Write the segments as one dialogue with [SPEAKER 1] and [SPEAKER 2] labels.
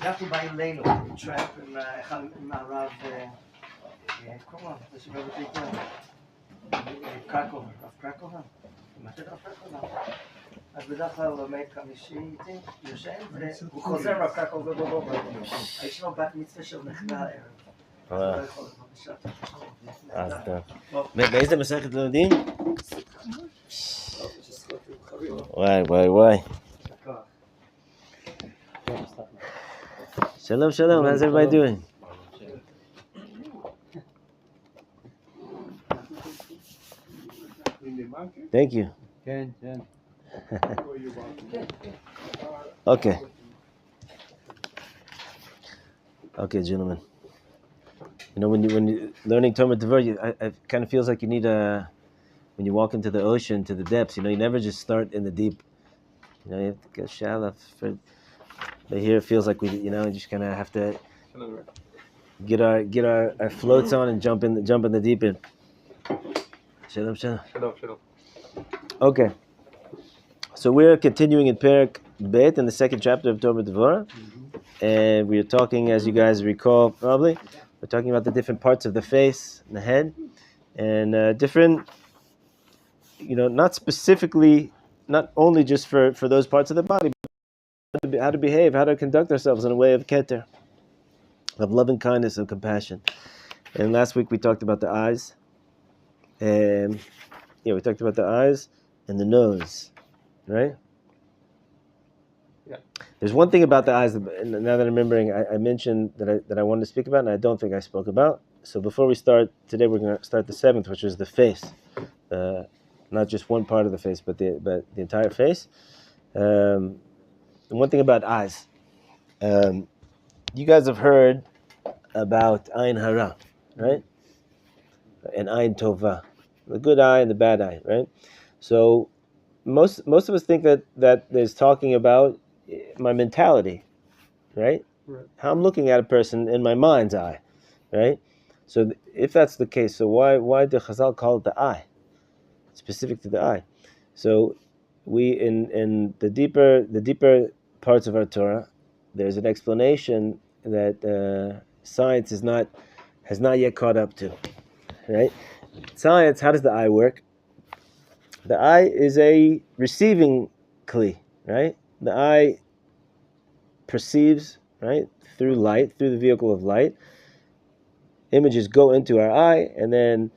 [SPEAKER 1] הגעתי באילנו, טראמפ עם הרב, קוראים, זה שבא בתיקון, קרקובר, רב קרקובר, מה זה רב קרקובר? אז בדרך כלל הוא לומד חמישי איתי, יושן, והוא חוזר רב קרקובר בבוקר. הישיבה בת מצווה של נכדה הערב.
[SPEAKER 2] אז טוב. באיזה מסכת לומדים? וואי. Shalom, how's everybody doing? Thank you. Okay. Okay, gentlemen. You know, when you're learning Torah Devorah, it kind of feels like you need when you walk into the ocean, to the depths, you know, you never just start in the deep. You know, you have to go shallow. But here it feels like we, you know, just kind of have to get our floats on and jump in the deep end. Shalom. Okay. So we're continuing in Perek Bet in the second chapter of Torah Devorah, and we are talking, as you guys recall, probably, we're talking about the different parts of the face and the head, and different, you know, not specifically, not only just for those parts of the body, but how to behave, how to conduct ourselves in a way of keter, of loving kindness and compassion. And last week we talked about the eyes, and we talked about the eyes and the nose, right? Yeah. There's one thing about the eyes, now that I'm remembering, I mentioned that I wanted to speak about, and I don't think I spoke about. So before we start, today we're going to start the seventh, which is the face. Not just one part of the face, but the entire face. And one thing about eyes. You guys have heard about Ayin Hara, right? And Ayin Tova. The good eye and the bad eye, right? So most of us think that there's talking about my mentality, right? How I'm looking at a person in my mind's eye, right? So if that's the case, so why did Chazal call it the eye? Specific to the eye. So we in the deeper parts of our Torah, there's an explanation that science has not yet caught up to, right? Science, how does the eye work? The eye is a receiving kli, right? The eye perceives, right, through light, through the vehicle of light. Images go into our eye and then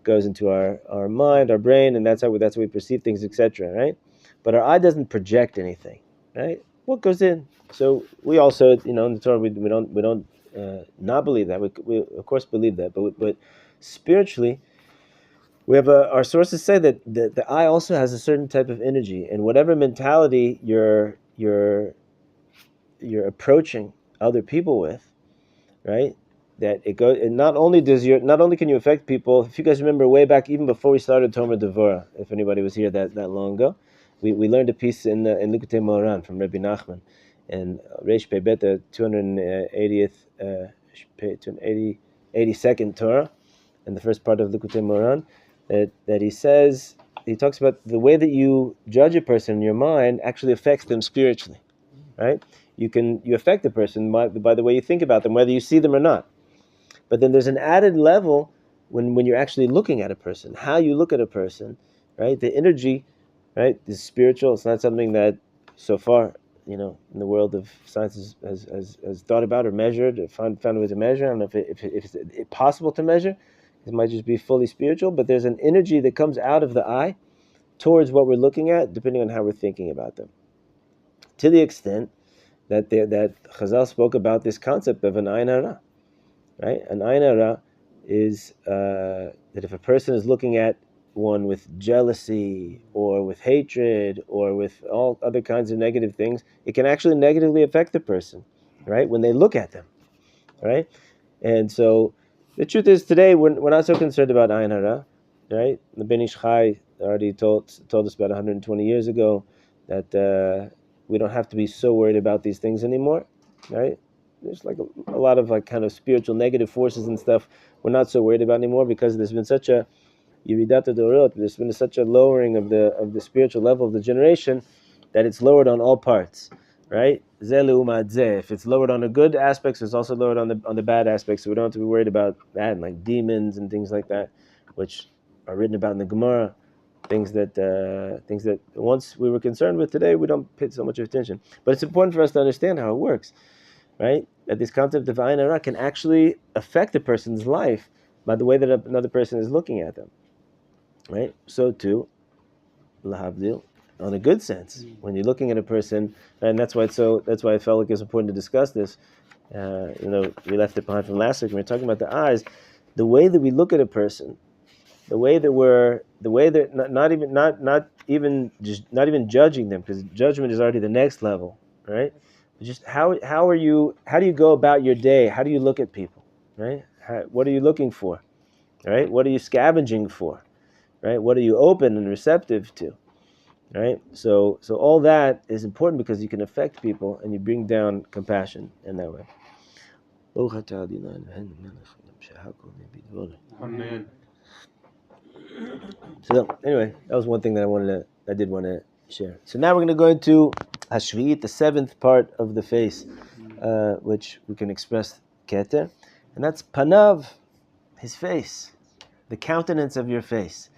[SPEAKER 2] goes into our mind, our brain, and that's how we perceive things, etc., right? But our eye doesn't project anything, right? What goes in? So we also, in the Torah, we don't not believe that. We of course believe that, but spiritually, we have our sources say that the eye also has a certain type of energy, and whatever mentality you're approaching other people with, right? That it goes. And not only can you affect people. If you guys remember way back, even before we started Torah Devorah, if anybody was here that long ago, we learned a piece in Likutei Moharan from Rabbi Nachman, and Reish Pei Bet, the 82nd Torah, and the first part of Likutei Moharan, that he talks about the way that you judge a person in your mind actually affects them spiritually, right? You affect a person by the way you think about them, whether you see them or not. But then there's an added level when you're actually looking at a person, how you look at a person, right? The energy, right, is spiritual. It's not something that so far, in the world of science has thought about or measured or found a way to measure. I don't know if it's possible to measure. It might just be fully spiritual, but there's an energy that comes out of the eye towards what we're looking at, depending on how we're thinking about them. To the extent that Chazal spoke about this concept of an Ayin Hara, right? An Ayin Hara is that if a person is looking at one with jealousy or with hatred or with all other kinds of negative things, it can actually negatively affect the person, right? When they look at them, right? And so the truth is, today we're not so concerned about Ayin Hara, right? The Ben Ish Chai already told us about 120 years ago that we don't have to be so worried about these things anymore, right? There's like a lot of like kind of spiritual negative forces and stuff we're not so worried about anymore, because there's been such a Yiridat Dorot, there's been such a lowering of the spiritual level of the generation that it's lowered on all parts. right? Zeh leumat zeh. If it's lowered on the good aspects, it's also lowered on the bad aspects. So we don't have to be worried about that, and like demons and things like that, which are written about in the Gemara. Things that once we were concerned with, today we don't pay so much attention. But it's important for us to understand how it works, right? That this concept of ayin hara can actually affect a person's life by the way that another person is looking at them, right? So too, lahavdil, on a good sense, when you're looking at a person, and that's why I felt like it's important to discuss this. We left it behind from last week. We were talking about the eyes, the way that we look at a person, the way that not even judging them, because judgment is already the next level, right? But just how do you go about your day? How do you look at people, right? What are you looking for, right? What are you scavenging for, right? What are you open and receptive to, right? So all that is important because you can affect people and you bring down compassion in that way.
[SPEAKER 3] Amen.
[SPEAKER 2] So anyway, that was one thing that I did want to share. So now we're going to go into Hashvi'it, the seventh part of the face, which we can express Keter, and that's Panav, his face, the countenance of your face,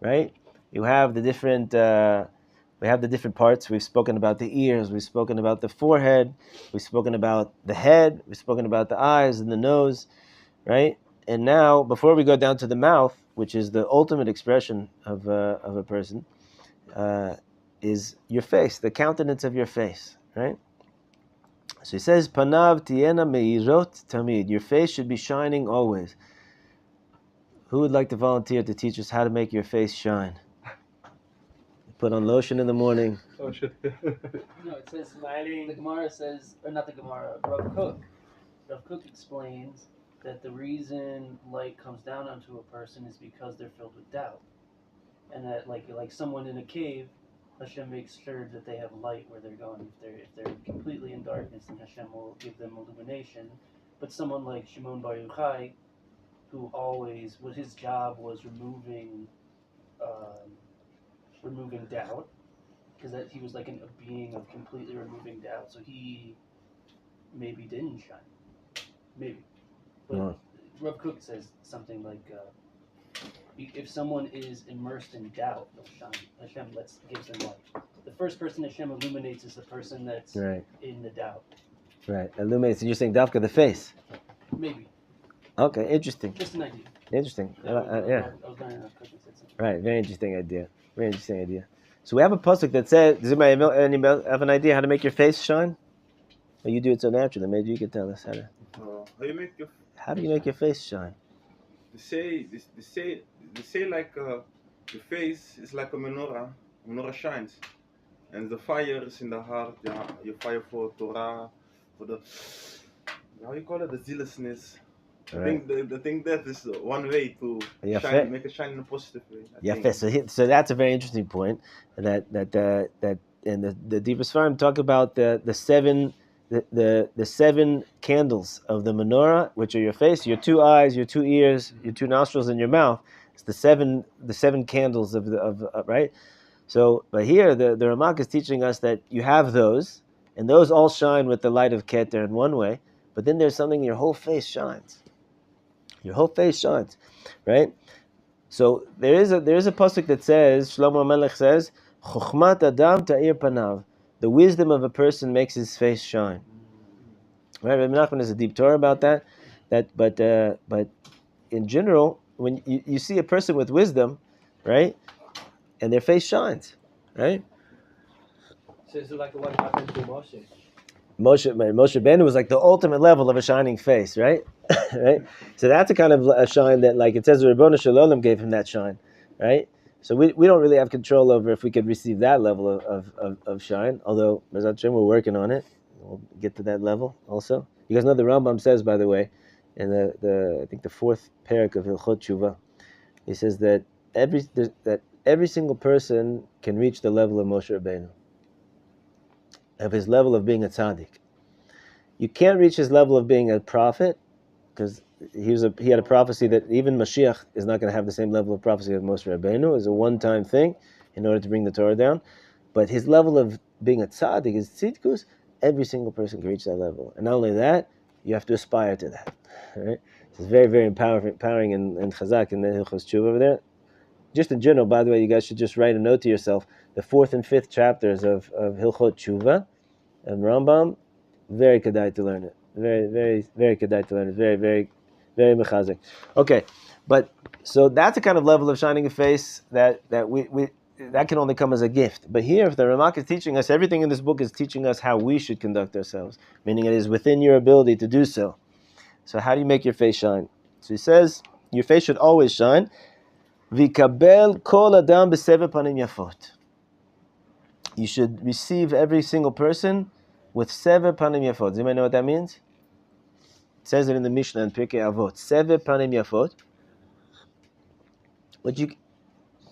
[SPEAKER 2] right? You have the different, we have the different parts. We've spoken about the ears, we've spoken about the forehead, we've spoken about the head, we've spoken about the eyes and the nose, right? And now, before we go down to the mouth, which is the ultimate expression of a person, is your face, the countenance of your face, right? So he says, "Panav tiena meirot tamid." Your face should be shining always. Who would like to volunteer to teach us how to make your face shine? Put on lotion in the morning.
[SPEAKER 3] Oh shit.
[SPEAKER 4] No, it says the Gemara says, or not the Gemara. Rav Cook explains that the reason light comes down onto a person is because they're filled with doubt, and that like someone in a cave, Hashem makes sure that they have light where they're going. If they're completely in darkness, then Hashem will give them illumination. But someone like Shimon Bar Yochai, who always his job was removing doubt, because that he was like a being of completely removing doubt. So he maybe didn't shine, maybe. But Rav Cook says something like, if someone is immersed in doubt, they'll shine. Hashem gives them light. The first person Hashem illuminates is the person that's in the doubt.
[SPEAKER 2] Right, illuminates. You're saying Dafka the face?
[SPEAKER 4] Maybe.
[SPEAKER 2] Okay, interesting.
[SPEAKER 4] Just an idea.
[SPEAKER 2] Interesting.
[SPEAKER 4] Yeah. I was learning Rav Cook and said something.
[SPEAKER 2] Right, very interesting idea. Very interesting idea. So we have a pasuk that says, does anybody have an idea how to make your face shine? Well, you do it so naturally. Maybe you could tell us how to. How do you make your face shine?
[SPEAKER 3] They say like your face is like a menorah. Menorah shines, and the fire is in the heart. Your fire for Torah, for the how you call it, the zealousness.
[SPEAKER 2] Right.
[SPEAKER 3] I think that is one way to shine, make it shine in a positive way.
[SPEAKER 2] So that's a very interesting point. That and the deepest farm talk about the seven candles of the menorah, which are your face, your two eyes, your two ears, your two nostrils, and your mouth. It's the seven candles of right. So, but here the Ramak is teaching us that you have those, and those all shine with the light of Keter in one way. But then there's something, your whole face shines. Your whole face shines, right? So there is a pasuk that says, Shlomo Melech says, "Chochmat Adam ta'ir panav." The wisdom of a person makes his face shine. Right? Rabbi Nachman has a deep Torah about that. But in general, when you see a person with wisdom, right, and their face shines, right?
[SPEAKER 5] So it's like what happened to Moshe.
[SPEAKER 2] Moshe Rabbeinu was like the ultimate level of a shining face, right? Right. So that's a kind of a shine that, like it says, the Ribono Shel Olam gave him that shine, right? So we don't really have control over if we could receive that level of shine. Although, Bezat Hashem, we're working on it. We'll get to that level also. You guys know the Rambam says, by the way, in I think the fourth parak of Hilchot Tshuva, he says that every single person can reach the level of Moshe Rabbeinu, of his level of being a tzaddik. You can't reach his level of being a prophet, because he had a prophecy that even Mashiach is not going to have the same level of prophecy of Moshe Rabbeinu. It's a one-time thing in order to bring the Torah down. But his level of being a tzaddik, his tzidkus, Every single person can reach that level. And not only that, you have to aspire to that. Right? It's very, very empowering and chazak in the Hilchos Tshuva over there. Just in general, by the way, you guys should just write a note to yourself. The 4th and 5th chapters of Hilchot Tshuva and Rambam, very kedai to learn it. Very, very, very kedai to learn it. Very, very, very mechazik. Okay, but so that's a kind of level of shining a face that we that can only come as a gift. But here, if the Ramak is teaching us, everything in this book is teaching us how we should conduct ourselves, meaning it is within your ability to do so. So how do you make your face shine? So he says, your face should always shine. Vikabel kol adam b'sever panim yafot. You should receive every single person with sever panim yafot. Does anybody know what that means? It says it in the Mishnah in Pirkei Avot. Sever panim yafot. What you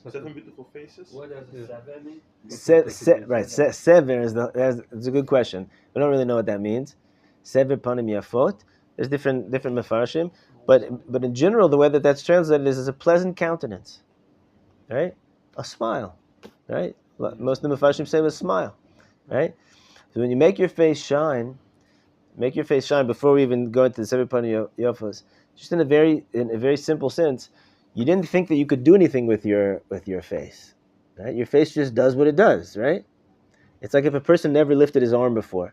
[SPEAKER 3] 7 beautiful faces.
[SPEAKER 5] What does seven mean?
[SPEAKER 2] Sever is it's a good question. We don't really know what that means. Sever panim yafot. There's different mefarshim, but in general, the way that that's translated is as a pleasant countenance, right? A smile, right? Most of the mefarshim say a smile, right? So when you make your face shine before we even go into the sever panim yafos, just in a very simple sense. You didn't think that you could do anything with your face, right? Your face just does what it does, right? It's like if a person never lifted his arm before,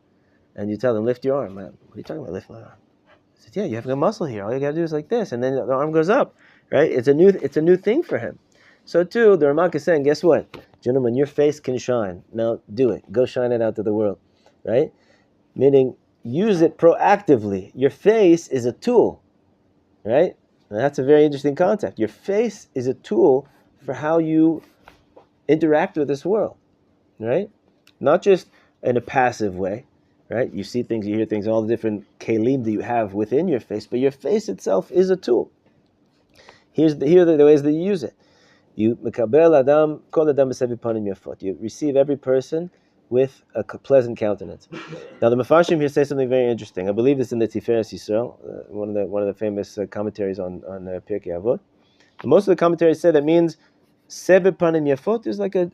[SPEAKER 2] and you tell them, lift your arm. What are you talking about, lift my arm? I said, yeah, you have a muscle here. All you got to do is like this, and then the arm goes up, right? It's a new thing for him. So too, the Ramak is saying, guess what? Gentlemen, your face can shine. Now do it. Go shine it out to the world, right? Meaning, use it proactively. Your face is a tool, right? And that's a very interesting concept. Your face is a tool for how you interact with this world, right? Not just in a passive way, right? You see things, you hear things, all the different kelim that you have within your face, but your face itself is a tool. Here are the ways that you use it. You mekabel adam kol adam b'sevi panim yafot. You receive every person with a pleasant countenance. Now the Mefarshim here say something very interesting. I believe this in the Tiferes Yisrael, one of the famous commentaries on Pirkei Avot. Most of the commentaries say that means sever panim yafot is like a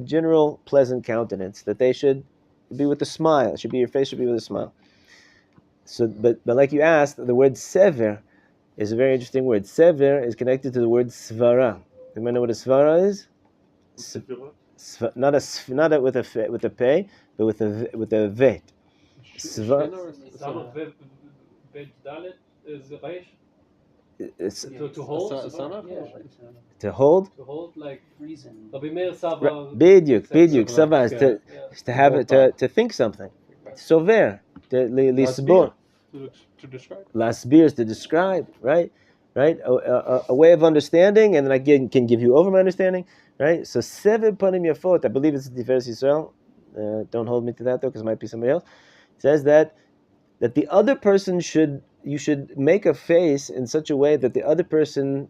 [SPEAKER 2] general pleasant countenance, that they should be with a smile. Your face should be with a smile. So, but like you asked, the word sever is a very interesting word. Sever is connected to the word svara. You might know what a svara is? Not with a pay, but with a vet. It's
[SPEAKER 5] To hold?
[SPEAKER 2] to hold.
[SPEAKER 5] To hold like
[SPEAKER 4] reason.
[SPEAKER 5] Rabbi Meir Sava.
[SPEAKER 2] Biduk. Sava is to have it to think something. Sover lisbor.
[SPEAKER 6] To describe.
[SPEAKER 2] Lasbir is to describe, right? A way of understanding, and then I can give you over my understanding. Right, so seven panim yafot. I believe it's Devorah Yisrael. Don't hold me to that though, because it might be somebody else. It says that the other person you should make a face in such a way that the other person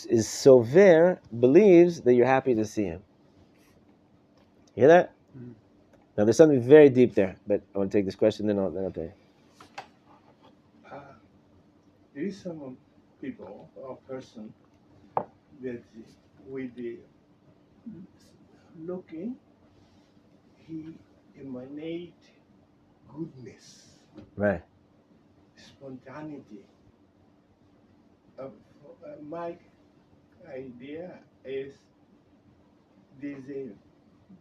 [SPEAKER 2] is sover, believes that you're happy to see him. Hear that? Mm-hmm. Now there's something very deep there, but I want to take this question, then I'll tell you.
[SPEAKER 7] There is some people or person that with the looking, he emanate goodness,
[SPEAKER 2] right?
[SPEAKER 7] Spontaneity. My idea is there's a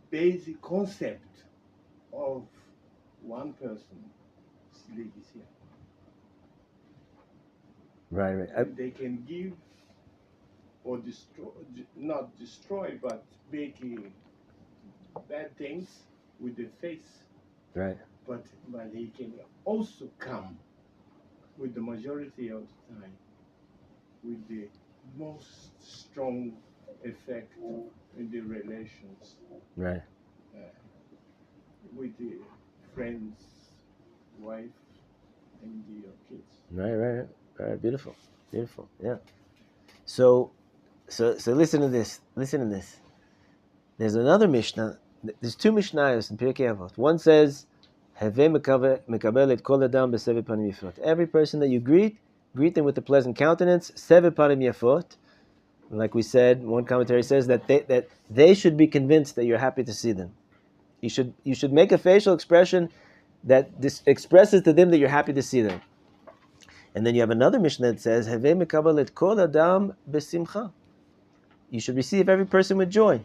[SPEAKER 7] basic concept of one person's legacy.
[SPEAKER 2] Right.
[SPEAKER 7] They can give or destroy, not destroy, but making bad things with the face.
[SPEAKER 2] Right.
[SPEAKER 7] But he can also come with the majority of the time with the most strong effect in the relations.
[SPEAKER 2] Right.
[SPEAKER 7] With the friends, wife, and your kids.
[SPEAKER 2] Right. Beautiful. Yeah. So listen to this. There's another Mishnah. There's two Mishnayos in Pirkei Avot. One says, "Havei mekabel et kol adam b'sever panim yafot." Every person that you greet them with a pleasant countenance. Sever panim yafot. Like we said, one commentary says that they should be convinced that you're happy to see them. You should make a facial expression that this expresses to them that you're happy to see them. And then you have another Mishnah that says, "Havei mekabel et kol adam b'simcha." You should receive every person with joy.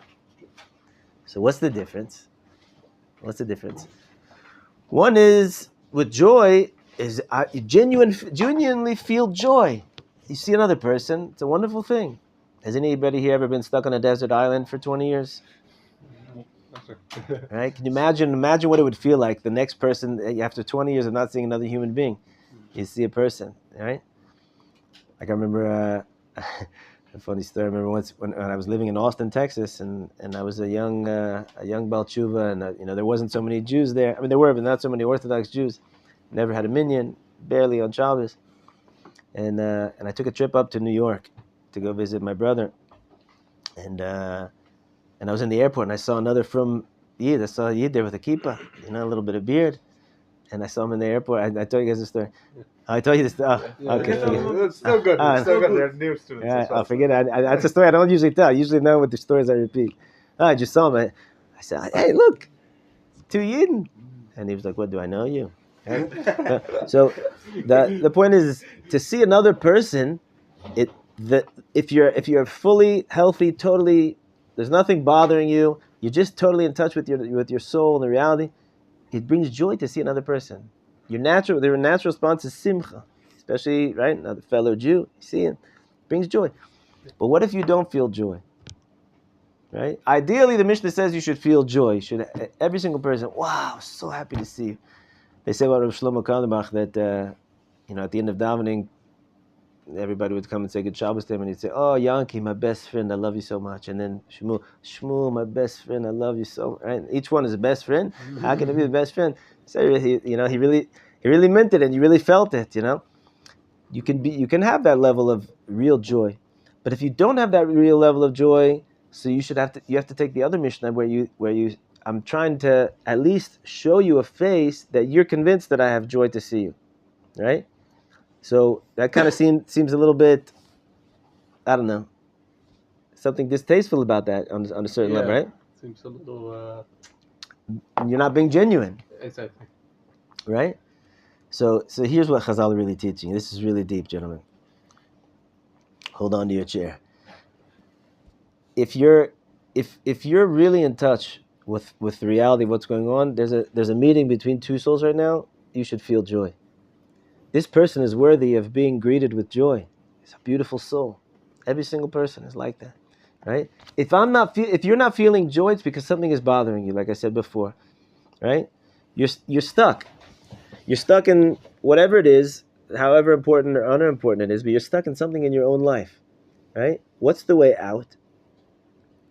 [SPEAKER 2] So what's the difference? What's the difference? One is with joy is you genuinely feel joy. You see another person, it's a wonderful thing. Has anybody here ever been stuck on a desert island for 20 years? Right? Can you imagine what it would feel like the next person after 20 years of not seeing another human being? You see a person, right? Like I remember a funny story. I remember once when I was living in Austin, Texas, and I was a young Baal Tshuva, and there wasn't so many Jews there. I mean, there were, but not so many Orthodox Jews. Never had a minyan, barely on Shabbos, and I took a trip up to New York to go visit my brother, and I was in the airport, and I saw another from Yid. I saw a Yid there with a kippah, a little bit of beard, and I saw him in the airport. I told you guys the story. I told you this. Oh, okay.
[SPEAKER 7] It's still good. It's still good. They're new students.
[SPEAKER 2] Yeah, I'll forget it. That's a story I don't usually tell. I usually know what the stories I repeat. I just saw him. I said, "Hey, look, 2 Yidden," and he was like, "What, do I know you?" Right? So the point is to see another person. If you're fully healthy, totally, there's nothing bothering you. You're just totally in touch with your soul and the reality. It brings joy to see another person. Their natural response is simcha, especially right another fellow Jew. You see him, brings joy. But what if you don't feel joy? Right? Ideally, the Mishnah says you should feel joy. Every single person. Wow, so happy to see you. They say about Rav Shlomo Karlebach that at the end of davening, everybody would come and say good Shabbos to him, and he'd say, "Oh, Yanki, my best friend, I love you so much." And then Shmuel, my best friend, I love you so. Right? Each one is a best friend. How can it be the best friend? So he really meant it, and you really felt it. You can have that level of real joy, but if you don't have that real level of joy, so you have to take the other Mishnah where you. I'm trying to at least show you a face that you're convinced that I have joy to see you, right? So that kind of seems a little bit, I don't know, something distasteful about that on a certain level, right?
[SPEAKER 5] Seems a little.
[SPEAKER 2] You're not being genuine,
[SPEAKER 5] Exactly.
[SPEAKER 2] right? So here's what Chazal are really teaching. This is really deep, gentlemen. Hold on to your chair. If you're really in touch with the reality of what's going on, there's a meeting between two souls right now. You should feel joy. This person is worthy of being greeted with joy. It's a beautiful soul. Every single person is like that, right? If you're not feeling joy, it's because something is bothering you. Like I said before, right? You're stuck. You're stuck in whatever it is, however important or unimportant it is. But you're stuck in something in your own life, right? What's the way out?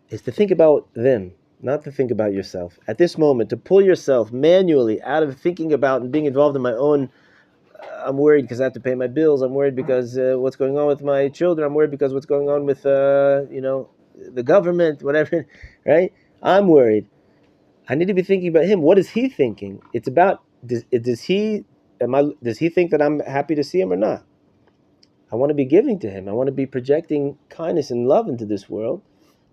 [SPEAKER 2] Is to think about them, not to think about yourself. At this moment, to pull yourself manually out of thinking about and being involved in my own. I'm worried because I have to pay my bills. I'm worried because what's going on with my children. I'm worried because what's going on with the government, whatever, right? I'm worried. I need to be thinking about him. What is he thinking? It's about does he think that I'm happy to see him or not? I want to be giving to him. I want to be projecting kindness and love into this world,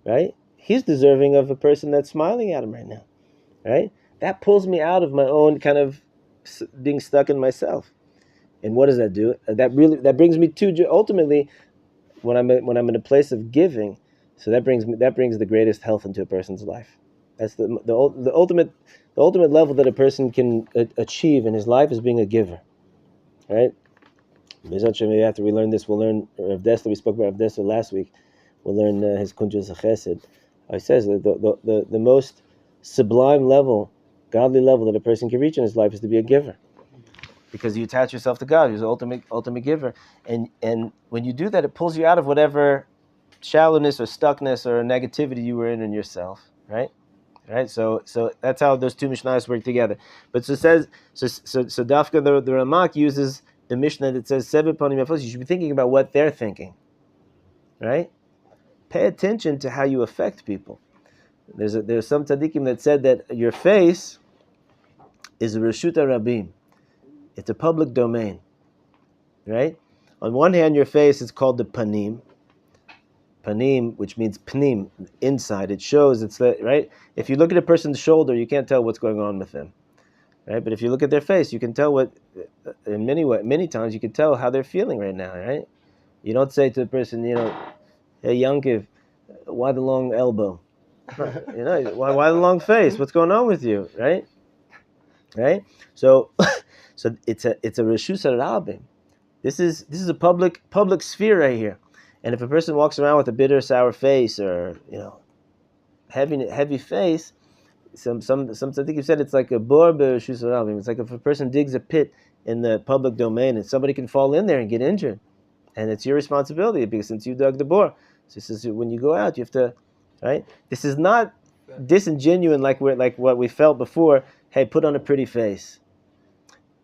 [SPEAKER 2] right? He's deserving of a person that's smiling at him right now, right? That pulls me out of my own kind of being stuck in myself. And what does that do? That brings me to ultimately when I'm in a place of giving. So that brings the greatest health into a person's life. That's the ultimate level that a person can achieve in his life is being a giver, right? After we learn this, we'll learn Rav Dessler. We spoke about Rav Dessler last week. We'll learn his Kuntres Chesed. He says that the most sublime level, godly level that a person can reach in his life is to be a giver. Because you attach yourself to God, who's the ultimate giver, and when you do that, it pulls you out of whatever shallowness or stuckness or negativity you were in yourself, right? Right. So that's how those two Mishnahs work together. But so Dafka the Ramak uses the Mishnah that says Sever Panim Yafos. You should be thinking about what they're thinking, right? Pay attention to how you affect people. There's some tzaddikim that said that your face is a Reshut Rabim. It's a public domain, right? On one hand, your face is called the panim. Panim, which means pnim, inside. It shows, right? If you look at a person's shoulder, you can't tell what's going on with them, right? But if you look at their face, you can tell what, in many times, you can tell how they're feeling right now, right? You don't say to the person, hey, Yankiv, why the long elbow? Why the long face? What's going on with you, right? Right? So, so it's a reshus harabim. This is a public sphere right here, and if a person walks around with a bitter, sour face or heavy face, some I think you said it's like a bor b'reshus harabim. It's like if a person digs a pit in the public domain and somebody can fall in there and get injured, and it's your responsibility because since you dug the bor. So this is when you go out, you have to, right? This is not disingenuous like what we felt before. Hey, put on a pretty face.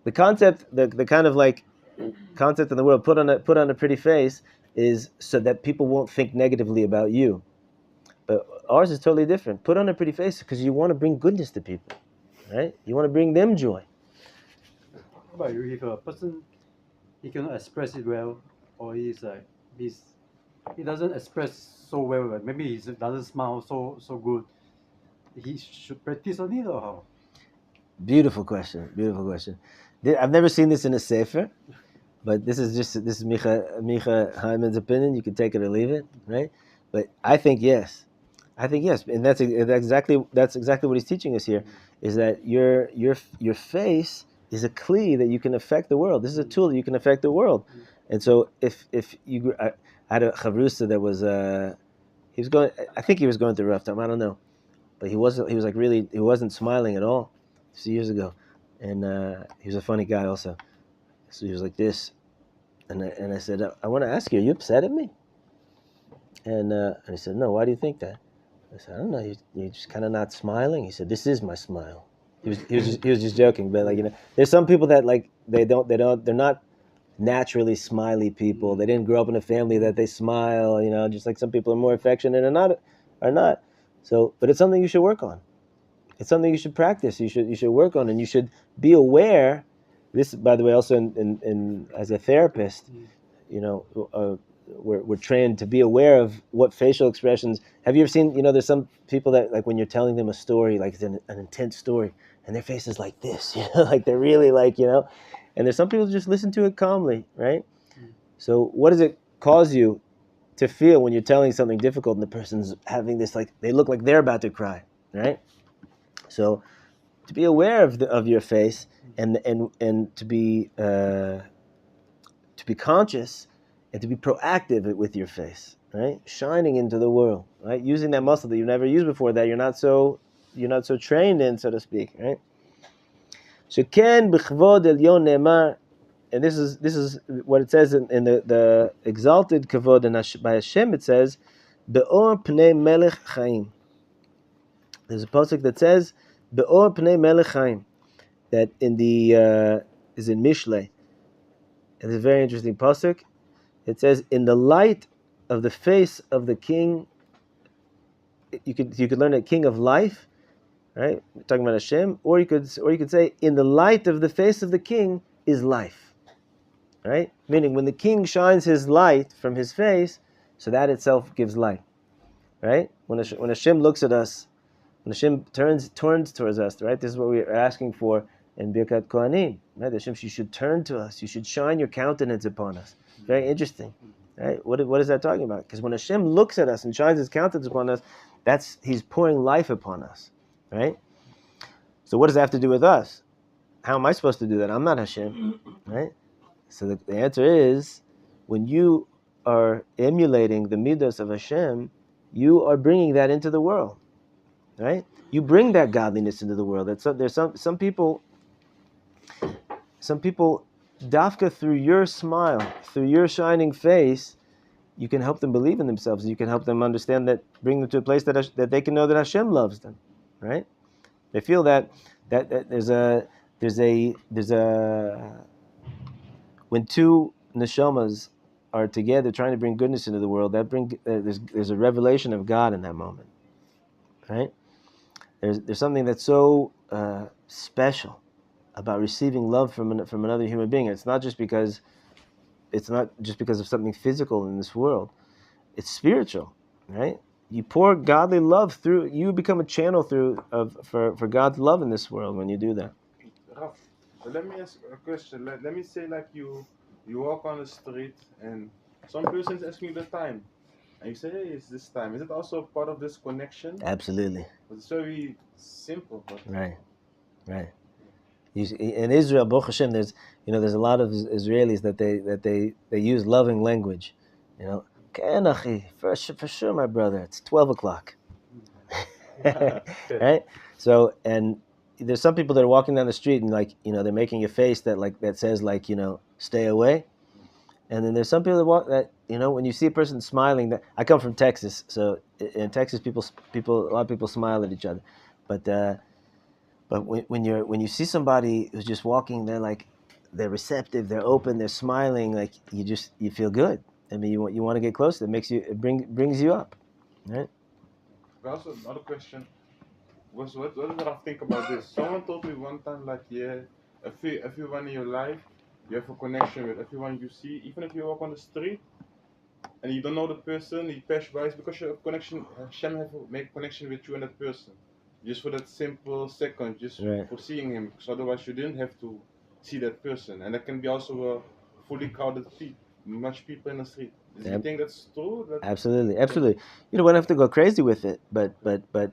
[SPEAKER 2] The concept, the kind of like concept in the world, put on a pretty face, is so that people won't think negatively about you. But ours is totally different. Put on a pretty face because you want to bring goodness to people, right? You want to bring them joy.
[SPEAKER 6] How about if a person he cannot express it well, or he doesn't express so well, like maybe he doesn't smile so good. He should practice on it or how?
[SPEAKER 2] Beautiful question. I've never seen this in a Sefer, but this is Micha Hyman's opinion. You can take it or leave it, right? But I think yes, and that's exactly what he's teaching us here. Is that your face is a kli that you can affect the world. This is a tool that you can affect the world. And so if you, I had a chavrusa that was I think he was going through a rough time. I don't know, but he wasn't smiling at all. A few years ago, and he was a funny guy also. So he was like this, and I said, I want to ask you, are you upset at me? And he said, no. Why do you think that? I said, I don't know. You're just kind of not smiling. He said, this is my smile. He was just joking, but there's some people that they're not naturally smiley people. They didn't grow up in a family that they smile. Just like some people are more affectionate and are not. So, but it's something you should work on. It's something you should practice. You should work on, and you should be aware. This, by the way, also in as a therapist, we're trained to be aware of what facial expressions. Have you ever seen? There's some people that like when you're telling them a story, like it's an intense story, and their face is like this, like they're really and there's some people who just listen to it calmly, right? So what does it cause you to feel when you're telling something difficult and the person's having this they look like they're about to cry, right? So, to be aware of your face and to be conscious and to be proactive with your face, right? Shining into the world, right? Using that muscle that you've never used before, that you're not so trained in, so to speak, right? Sheken b'chvod elyon ne'emar, and this is what it says in the exalted kavod by Hashem. It says, be'or pnei melech chaim. There's a pasuk that says, "Be'or pnei melech chaim," that in the is in Mishlei. It's a very interesting pasuk. It says, "In the light of the face of the king." You could learn a king of life, right? We're talking about Hashem, or you could say, "In the light of the face of the king is life," right? Meaning, when the king shines his light from his face, so that itself gives light, right? When Hashem looks at us. When Hashem turns towards us, right? This is what we are asking for in Birkat Kohanim, right? Hashem, you should turn to us. You should shine your countenance upon us. Very interesting, right? What is that talking about? Because when Hashem looks at us and shines His countenance upon us, He's pouring life upon us, right? So what does that have to do with us? How am I supposed to do that? I'm not Hashem, right? So the answer is, when you are emulating the midos of Hashem, you are bringing that into the world. Right? You bring that godliness into the world. There's some people, dafka, through your smile, through your shining face, you can help them believe in themselves. You can help them understand that, bring them to a place that they can know that Hashem loves them. Right? They feel that there's a when two neshamas are together trying to bring goodness into the world, there's a revelation of God in that moment. Right? There's something that's so special about receiving love from another human being. It's not just because of something physical in this world. It's spiritual, right? You pour godly love through. You become a channel for God's love in this world when you do that.
[SPEAKER 3] Raf, let me ask a question. Let me say like you walk on the street and some person's asking you the time. And you say, hey, it's this time. Is it also part of this connection?
[SPEAKER 2] Absolutely.
[SPEAKER 3] It's very simple, but
[SPEAKER 2] Right. In Israel, Baruch Hashem, there's a lot of Israelis that they use loving language. "Ken, achi, for sure, my brother. It's 12 o'clock." Right? So, and there's some people that are walking down the street and they're making a face that says stay away. And then there's some people that walk that when you see a person smiling. That I come from Texas, so in Texas a lot of people smile at each other, but when you see somebody who's just walking, they're receptive, they're open, they're smiling, you feel good. I mean, you want to get close. It brings you up, right?
[SPEAKER 3] also another question was what did I think about this? Someone told me one time everyone in your life you have a connection with everyone you see, even if you walk on the street and you don't know the person, he passed by, it's because you have connection. Hashem have to make connection with you and that person, just for that simple second, just
[SPEAKER 2] Right.
[SPEAKER 3] for seeing him. Because otherwise, you didn't have to see that person, and that can be also a fully crowded street, much people in the street. Do you think that's true?
[SPEAKER 2] Absolutely. We don't have to go crazy with it, but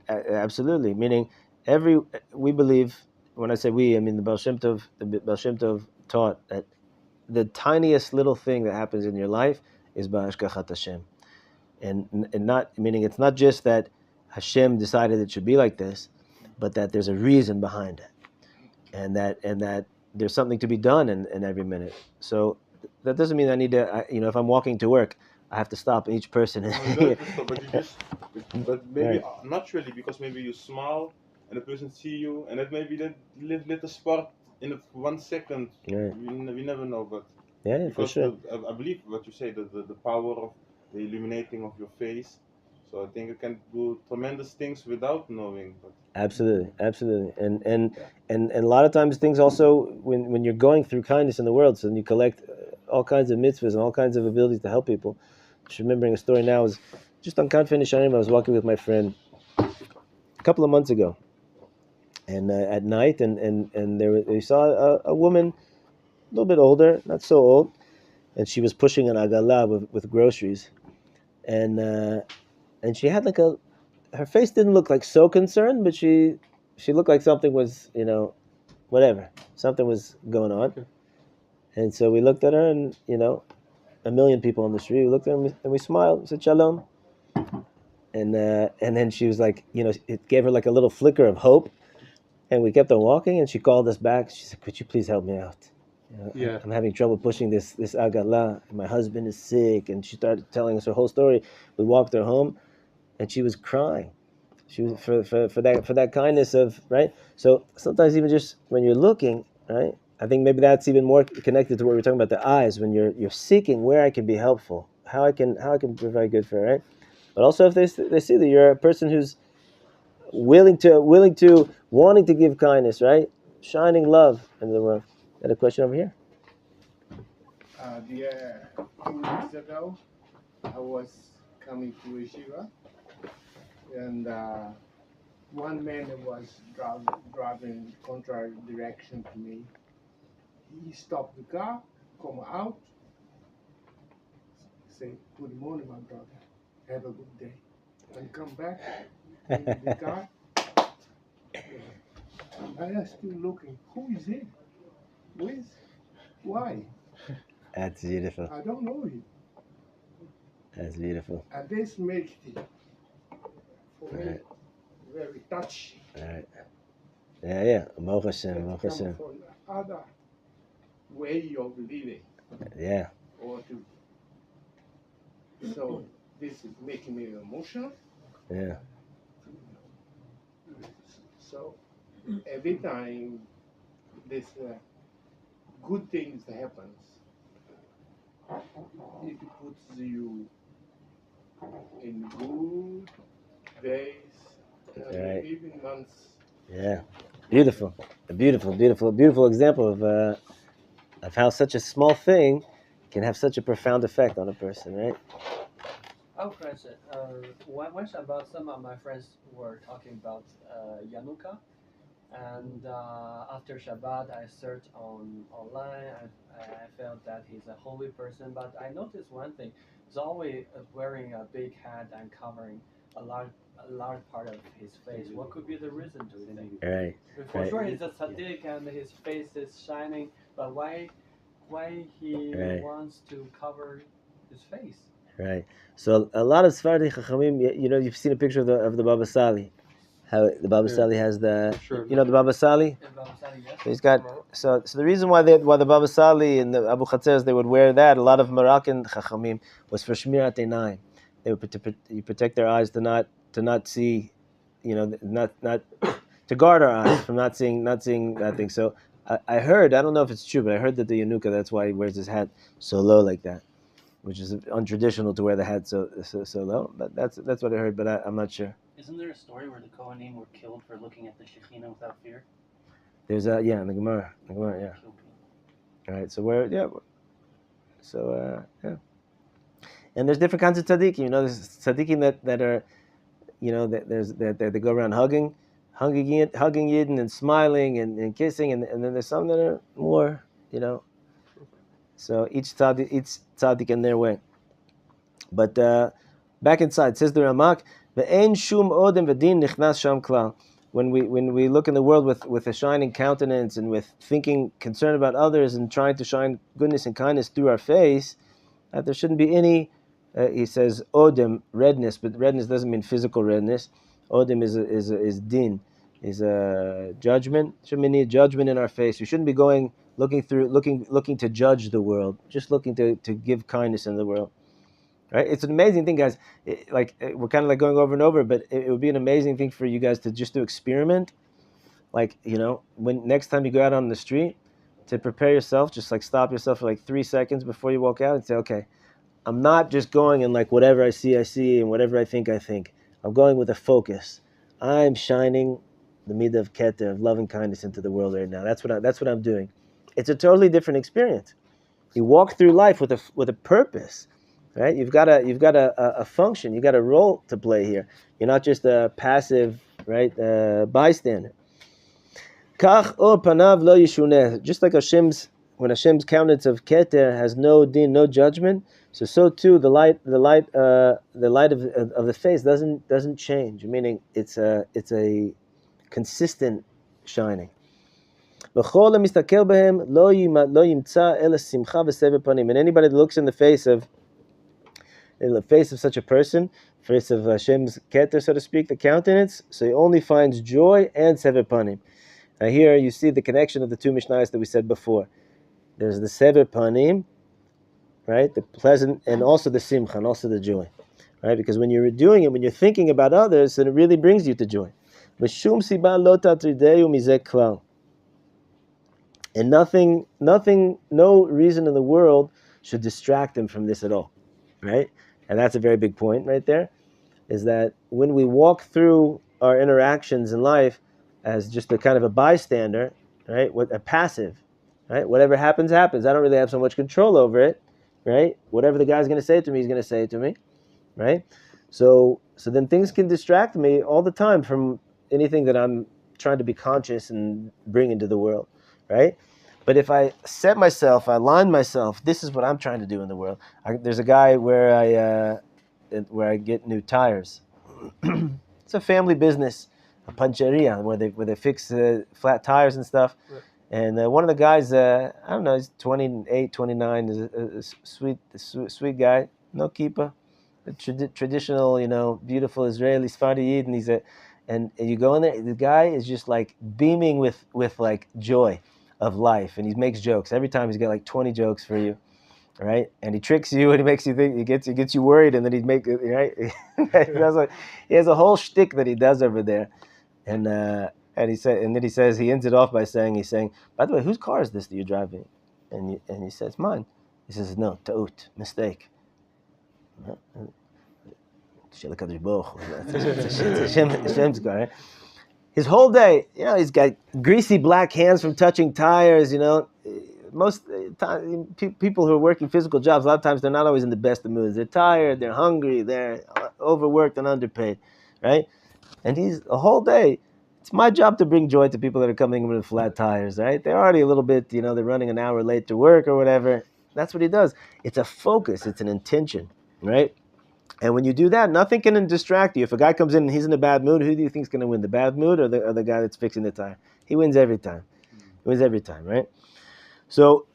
[SPEAKER 2] absolutely. Meaning, we believe. When I say we, I mean the Baal Shem Tov taught that the tiniest little thing that happens in your life is ba'ashkachat Hashem, and not meaning it's not just that Hashem decided it should be like this, but that there's a reason behind it, and that there's something to be done in every minute. So that doesn't mean I need to. If I'm walking to work, I have to stop each person.
[SPEAKER 3] No, you don't have to stop, but maybe
[SPEAKER 2] Right.
[SPEAKER 3] not really, because maybe you smile and the person see you, and that maybe that little spark in 1 second.
[SPEAKER 2] Right.
[SPEAKER 3] We never know, but
[SPEAKER 2] Yeah, for
[SPEAKER 3] because
[SPEAKER 2] sure.
[SPEAKER 3] I believe what you say, the power of the illuminating of your face. So I think you can do tremendous things without knowing. But
[SPEAKER 2] Absolutely, and a lot of times things also when you're going through kindness in the world, so then you collect all kinds of mitzvahs and all kinds of abilities to help people. Just remembering a story now is just on Kanfei Nishanim. I was walking with my friend a couple of months ago, and at night, and we saw a woman a little bit older, not so old, and she was pushing an agala with groceries, and she had her face didn't look like so concerned, but she looked like something was, whatever, something was going on.
[SPEAKER 6] Okay.
[SPEAKER 2] And so we looked at her, and a million people on the street. We looked at her and we smiled. We said shalom, and then she was like, it gave her like a little flicker of hope, and we kept on walking. And she called us back. She said, "Could you please help me out?
[SPEAKER 6] Yeah.
[SPEAKER 2] I'm having trouble pushing this agala. My husband is sick." And she started telling us her whole story. We walked her home, and she was crying. She was for that kindness of, right. So sometimes even just when you're looking, right, I think maybe that's even more connected to what we were talking about, the eyes. When you're seeking where I can be helpful, how I can provide good for her, right. But also if they see that you're a person who's willing to wanting to give kindness, right, shining love into the world. Got a question over here?
[SPEAKER 7] 2 weeks ago, I was coming to Yeshiva, and one man was driving contrary direction to me. He stopped the car, come out, say, "Good morning, my brother. Have a good day." And come back in the car. I am still looking. Who is he? Why?
[SPEAKER 2] That's beautiful.
[SPEAKER 7] I don't know him.
[SPEAKER 2] That's beautiful.
[SPEAKER 7] And this makes it, for me,
[SPEAKER 2] Right.
[SPEAKER 7] very touchy.
[SPEAKER 2] All right. Yeah. Baruch Hashem.
[SPEAKER 7] It
[SPEAKER 2] Baruch
[SPEAKER 7] comes
[SPEAKER 2] Hashem.
[SPEAKER 7] from other way of living,
[SPEAKER 2] Yeah.
[SPEAKER 7] So this is making me emotional.
[SPEAKER 2] Yeah.
[SPEAKER 7] So every time this good things happens, it puts you in good days,
[SPEAKER 2] Right.
[SPEAKER 7] even months.
[SPEAKER 2] Yeah. Beautiful. A beautiful example of how such a small thing can have such a profound effect on a person, right?
[SPEAKER 5] Oh, question. One Shabbat, some of my friends were talking about Yanuka, And after Shabbat, I searched online. I felt that he's a holy person, but I noticed one thing: he's always wearing a big hat and covering a large part of his face. What could be the reason, do you think?
[SPEAKER 2] Right.
[SPEAKER 5] For
[SPEAKER 2] Right.
[SPEAKER 5] sure, he's a tzaddik and his face is shining, but why he
[SPEAKER 2] Right.
[SPEAKER 5] wants to cover his face?
[SPEAKER 2] Right. So a lot of Sephardi Chachamim, you know, you've seen a picture of the Baba Sali. How the Baba
[SPEAKER 6] Yeah.
[SPEAKER 2] Sali has the,
[SPEAKER 6] Sure.
[SPEAKER 2] you know, the Baba Sali.
[SPEAKER 5] In Baba Sali, yes?
[SPEAKER 2] He's got so the reason why the Baba Sali and the Abu Chatzers they would wear that, a lot of Moroccan Chachamim, was for Shmirat Einayim. They would protect their eyes to not see, you know, not to guard our eyes from not seeing that thing. So I heard, I don't know if it's true, but I heard that the Yanuka, that's why he wears his hat so low like that, which is untraditional to wear the hat so low. But that's what I heard, but I'm not sure.
[SPEAKER 4] Isn't there a story where the Kohanim were killed for looking at the Shekhinah without fear?
[SPEAKER 2] There's in the Gemara, yeah.
[SPEAKER 4] Killed people.
[SPEAKER 2] All right, yeah. And there's different kinds of tzaddikim. You know, there's tzaddikim that are, you know, that they go around hugging Yidden and smiling and kissing, and then there's some that are more, you know. So each tzaddik in their way. But back inside, says the Ramak, ve'en shum odem v'din nichnas sham klal. When we look in the world with a shining countenance and with thinking, concern about others and trying to shine goodness and kindness through our face, that there shouldn't be any, he says, odem, redness, but redness doesn't mean physical redness. Odem is din, is a judgment. Shouldn't be any judgment in our face. We shouldn't be looking to judge the world, just looking to give kindness in the world. Right? It's an amazing thing, guys. We're kind of like going over and over, but it would be an amazing thing for you guys to just do experiment. Like, you know, when next time you go out on the street, to prepare yourself, just like stop yourself for like 3 seconds before you walk out and say, okay, I'm not just going and like whatever I see, and whatever I think. I'm going with a focus. I'm shining the midah of keter, of love and kindness into the world right now. That's what I'm doing. It's a totally different experience. You walk through life with a purpose. Right, you've got a function, you've got a role to play here. You're not just a passive, right, bystander. Kach or panav lo yishuneh. Just like when Hashem's countenance of keter has no din, no judgment, so too the light of the face doesn't change. Meaning it's a consistent shining. And anybody that looks in the face of such a person, face of Hashem's keter, so to speak, the countenance, so he only finds joy and sever panim. Now here you see the connection of the two Mishnayos that we said before. There's the sever panim, right, the pleasant, and also the simcha, and also the joy, right? Because when you're doing it, when you're thinking about others, then it really brings you to joy. And nothing, no reason in the world should distract him from this at all, right? And that's a very big point right there, is that when we walk through our interactions in life as just a kind of a bystander, right, with a passive, right, whatever happens, happens. I don't really have so much control over it, right? Whatever the guy's going to say to me, he's going to say it to me, right? So then things can distract me all the time from anything that I'm trying to be conscious and bring into the world, right? But if I set myself, I align myself, this is what I'm trying to do in the world. There's a guy where I get new tires. It's a family business, a pancheria, where they fix flat tires and stuff. Right. And one of the guys, I don't know, he's 28, 29, is a sweet guy, no kippah, a traditional, you know, beautiful Israeli Sephardi Yid, and you go in there, the guy is just like beaming with like joy of life, and he makes jokes every time. He's got like 20 jokes for you, right? And he tricks you, and he makes you think, he gets you worried, and then he'd make it, right? He has a whole shtick that he does over there, and he says he ends it off by saying, by the way, whose car is this that you're driving? And he says, mine. He says, no, ta'ut, mistake. It's Hashem's car, right? His whole day, you know, he's got greasy black hands from touching tires, you know. Most time, people who are working physical jobs, a lot of times they're not always in the best of moods. They're tired, they're hungry, they're overworked and underpaid, right? And he's a whole day It's my job to bring joy to people that are coming with flat tires, right? They're already a little bit, they're running an hour late to work or whatever. That's what he does. It's a focus. It's an intention, right? And when you do that, nothing can distract you. If a guy comes in and he's in a bad mood, who do you think is going to win? The bad mood or the guy that's fixing the tire? He wins every time. He wins every time, right? So,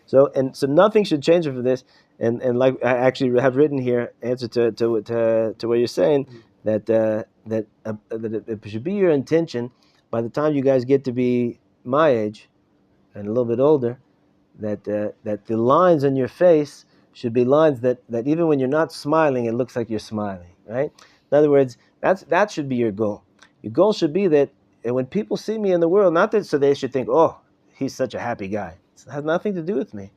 [SPEAKER 2] so nothing should change for this. And like I actually have written here, answer to what you're saying, that it should be your intention by the time you guys get to be my age and a little bit older, that the lines on your face should be lines that even when you're not smiling, it looks like you're smiling, right? In other words, that should be your goal. Your goal should be that when people see me in the world, not that so they should think, oh, he's such a happy guy. It has nothing to do with me.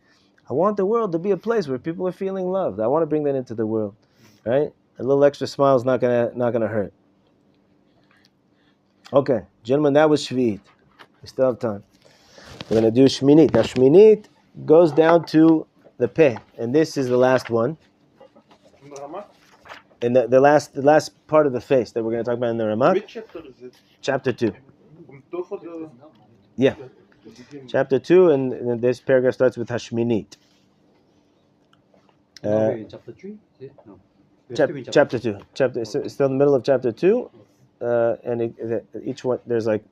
[SPEAKER 2] I want the world to be a place where people are feeling loved. I want to bring that into the world, right? A little extra smile is not gonna hurt. Okay, gentlemen, that was Shvi'it. We still have time. We're going to do Shminit. Now, Shminit goes down to the Peh, and this is the last one. And the last part of the face that we're going to talk about in the Ramak.
[SPEAKER 3] Which chapter is it?
[SPEAKER 2] Chapter 2. Yeah. Chapter 2, and this paragraph starts with Hashminit.
[SPEAKER 6] Chapter 3? No.
[SPEAKER 2] Chapter 2. It's still in the middle of chapter 2, and each one, there's like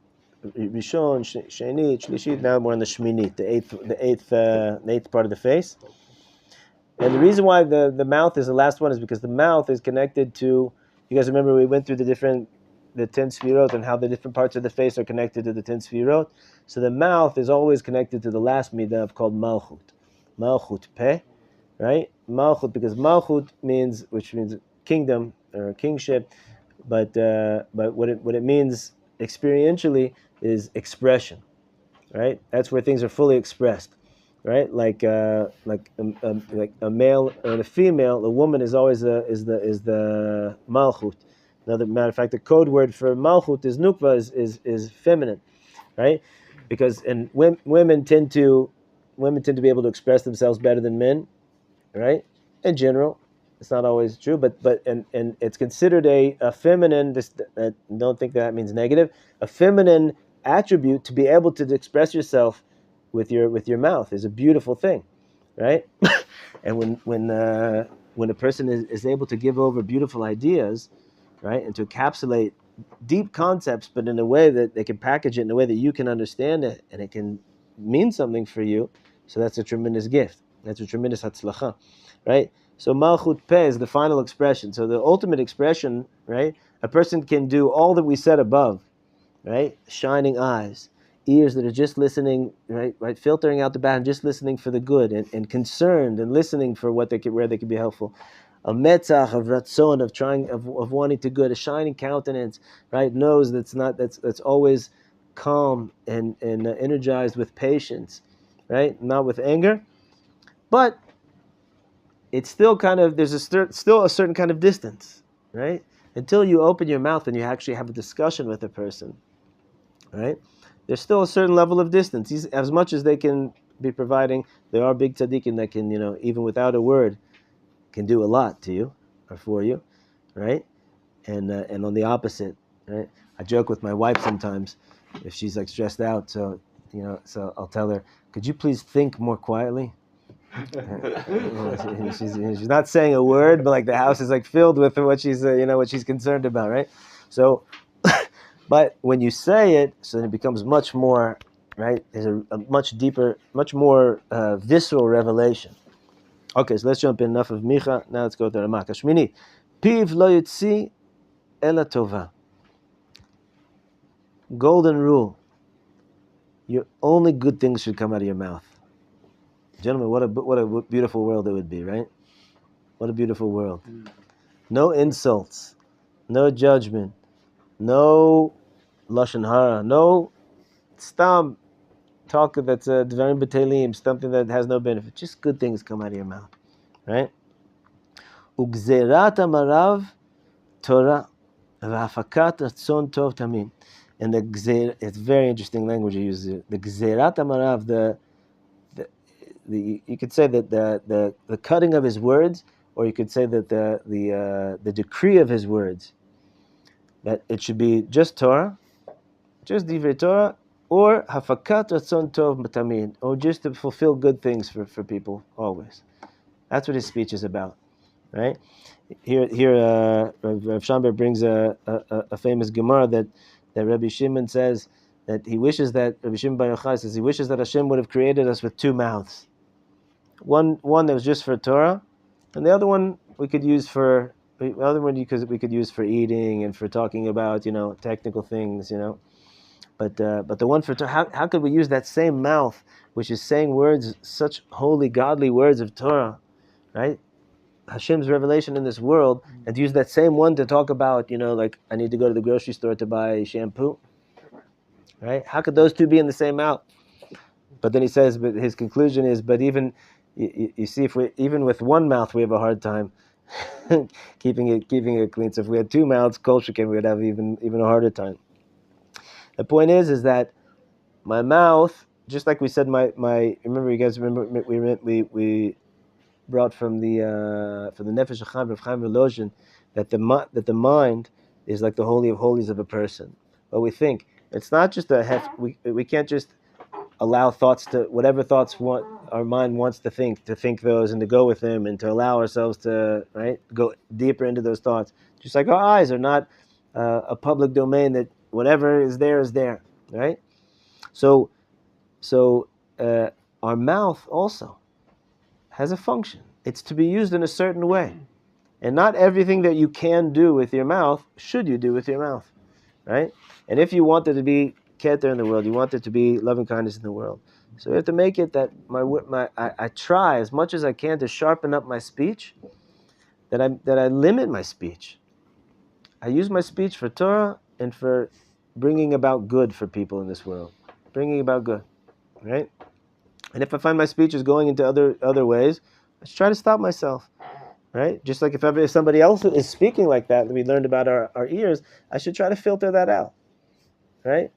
[SPEAKER 2] Rishon, Sheni, Shlishit. Now we're on the Shminit, the eighth part of the face. And the reason why the mouth is the last one is because the mouth is connected to. You guys remember we went through the 10 sfirot and how the different parts of the face are connected to the 10 sfirot. So the mouth is always connected to the last midah called malchut, malchut peh, right? Malchut, because malchut which means kingdom or kingship, but what it means experientially is expression, right? That's where things are fully expressed, right? Like a male and a female, the woman is always the malchut. Another matter of fact, the code word for malchut is nukva, is feminine, right? Because women tend to be able to express themselves better than men, right? In general, it's not always true, but it's considered a feminine. Don't think that means negative. A feminine attribute to be able to express yourself with your mouth is a beautiful thing, right? And when a person is able to give over beautiful ideas, right, and to encapsulate deep concepts, but in a way that they can package it in a way that you can understand it and it can mean something for you, so that's a tremendous gift. That's a tremendous hatzlacha, right? So malchut peh is the final expression. So the ultimate expression, right? A person can do all that we said above, right? Shining eyes, ears that are just listening, right? Filtering out the bad and just listening for the good, and concerned and listening for where they could be helpful. A metzach of ratzon, of trying, of wanting to good. A shining countenance, right? Nose that's always calm and energized with patience, right? Not with anger, but it's still kind of, there's still a certain kind of distance, right? Until you open your mouth and you actually have a discussion with a person, right? There's still a certain level of distance. As much as they can be providing, there are big tzaddikim that can, even without a word, can do a lot to you or for you, right? And on the opposite, right? I joke with my wife sometimes if she's like stressed out, so I'll tell her, could you please think more quietly? She's not saying a word, but like the house is like filled with what she's what she's concerned about, right? So, but when you say it, so it becomes much more, right? There's a much deeper, much more visceral revelation. Okay, so let's jump in. Enough of Micha. Now let's go to Ramak. Shmini, piv lo yitzi ela tova. Golden rule: only good things should come out of your mouth. Gentlemen, what a beautiful world it would be, right? What a beautiful world. No insults, no judgment, no lashon hara, no stam talk that's dvarim b'telim, something that has no benefit. Just good things come out of your mouth, right? Ugzerat amarav Torah v'hafakat ratzon tov tamim. And the gzer, it's very interesting language he uses here. The gzerat amarav, you could say that the cutting of his words, or you could say that the decree of his words, that it should be just Torah, just divrei Torah, or hafakat ratzon tov tamid, or just to fulfill good things for people always. That's what his speech is about, right? Here, Rav Shamber brings a famous Gemara that Rabbi Shimon says that he wishes that Rabbi Shimon Bar Yochai says he wishes that Hashem would have created us with two mouths, one that was just for Torah, and the other one we could use for we could use for eating and for talking about technical things, But the one for Torah, how could we use that same mouth, which is saying words, such holy, godly words of Torah, right? Hashem's revelation in this world, and to use that same one to talk about, like I need to go to the grocery store to buy shampoo, right? How could those two be in the same mouth? But then he says, but his conclusion is, but even you see, if we even with one mouth we have a hard time keeping it clean. So if we had two mouths, kol sheken, we would have even a harder time. The point is that my mouth, just like we said, my remember you guys remember we brought from the Nefesh HaChaim of Chaim Volozhin that the mind is like the holy of holies of a person. But we think it's not just we can't just allow thoughts to whatever thoughts our mind wants to think those and to go with them and to allow ourselves to go deeper into those thoughts. Just like our eyes are not a public domain that whatever is there, right? So our mouth also has a function. It's to be used in a certain way. And not everything that you can do with your mouth should you do with your mouth, right? And if you want there to be keter in the world, you want there to be loving kindness in the world. So we have to make it that I try as much as I can to sharpen up my speech, that I limit my speech. I use my speech for Torah and for bringing about good for people in this world. Bringing about good, right? And if I find my speech is going into other ways, I should try to stop myself, right? Just like if somebody else is speaking like that we learned about our ears, I should try to filter that out, right?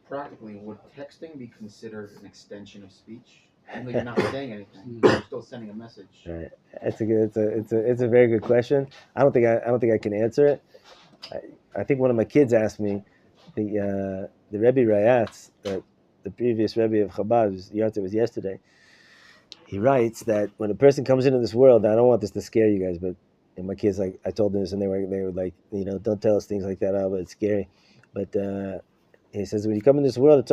[SPEAKER 8] Practically, would texting be considered an extension of speech? Even though you're not saying anything, you're still sending a message.
[SPEAKER 2] Right. It's a very good question. I don't think I can answer it. I think one of my kids asked me, the Rebbe Rayatz, the previous Rebbe of Chabad, was yesterday. He writes that when a person comes into this world, I don't want this to scare you guys, but and my kids, like I told them this, and they were like, don't tell us things like that, but it's scary. But he says when you come in this world, it's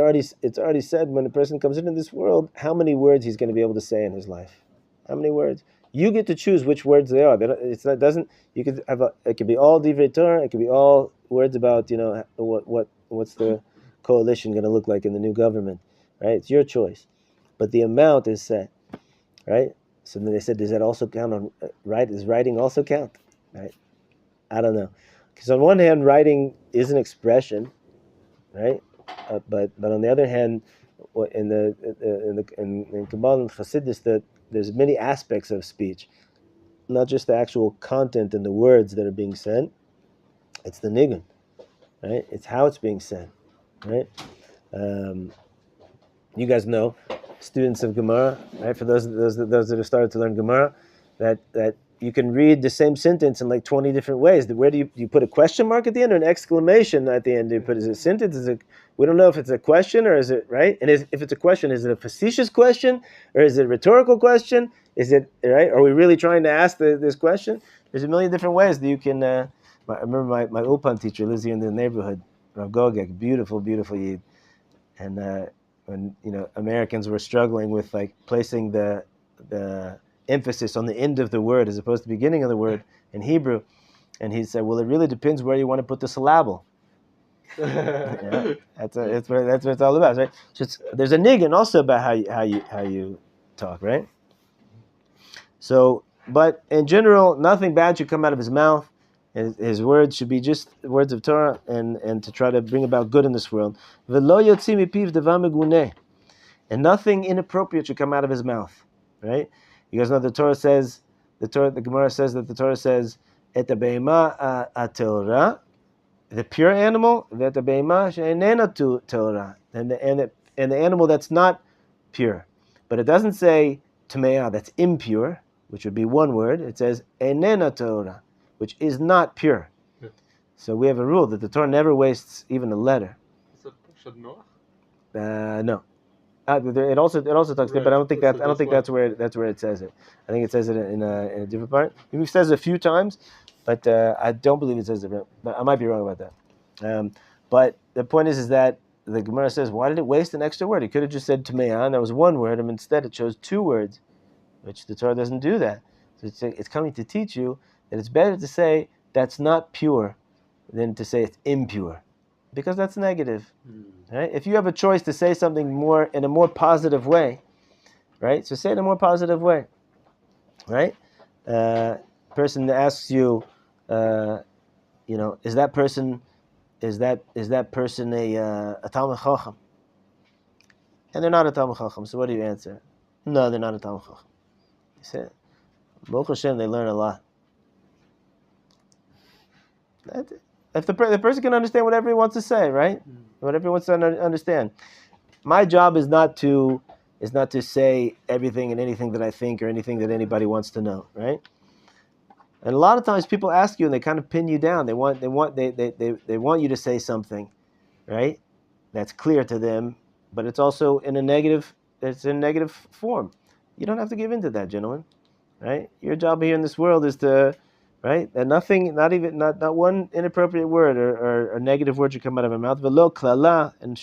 [SPEAKER 2] already said when a person comes into this world, how many words he's going to be able to say in his life. How many words? You get to choose which words they are. You could have it could be all divrei Torah, it could be all words about what's the coalition going to look like in the new government, right? It's your choice, but the amount is set, right? So then they said, does that also count on Does writing also count, right? I don't know, because on one hand, writing is an expression, right? But on the other hand, in Kabbalah and Chasidus, that there's many aspects of speech, not just the actual content and the words that are being said. It's the nigun, right? It's how it's being said, right? You guys know, students of Gemara, right? For those that have started to learn Gemara, that you can read the same sentence in like 20 different ways. Where do you put a question mark at the end or an exclamation at the end? Is it a sentence? We don't know if it's a question or is it, right? And if it's a question, is it a facetious question or is it a rhetorical question? Is it, right? Are we really trying to ask this question? There's a million different ways that you can. I remember my Ulpan teacher lives here in the neighborhood, Rav Gogek, beautiful Yid, and when Americans were struggling with like placing the emphasis on the end of the word as opposed to the beginning of the word in Hebrew, and he said, well, it really depends where you want to put the syllable. That's what it's all about, right? So there's a nigun also about how you talk, right? So, but in general, nothing bad should come out of his mouth. His words should be just words of Torah and to try to bring about good in this world. V'lo yotzi mipiv davar meguneh, and nothing inappropriate should come out of his mouth, right? You guys know the Gemara says that the Torah says, et be'ema ateora, the pure animal, v'et be'ema she'enena teora, and the animal that's not pure. But it doesn't say tmeah, that's impure, which would be one word. It says enena teora, which is not pure. So we have a rule that the Torah never wastes even a letter.
[SPEAKER 9] Is that Parshat Noach?
[SPEAKER 2] No. It also talks there, but I don't think that's where it says it. I think it says it in a different part. It says it a few times, but I don't believe it says it. But I might be wrong about that. But the point is that the Gemara says, why did it waste an extra word? It could have just said Tamean. That was one word, and instead it chose two words, which the Torah doesn't do that. So it's coming to teach you that it's better to say that's not pure than to say it's impure, because that's negative. Right? If you have a choice to say something in a more positive way, right? So say it in a more positive way, right? Person asks you, is that person a Talmid Chacham? And they're not a Talmid Chacham. So what do you answer? No, they're not a Talmid Chacham. You say, Baruch Hashem, they learn a lot. If the person can understand whatever he wants to say, right? Whatever he wants to understand. My job is not to say everything and anything that I think or anything that anybody wants to know, right? And a lot of times people ask you and they kind of pin you down. They want you to say something, right? That's clear to them, but it's also in a negative form. You don't have to give in to that, gentlemen, right? Your job here in this world is to, right? That nothing, not one inappropriate word or negative word should come out of our mouth. Velo klala, and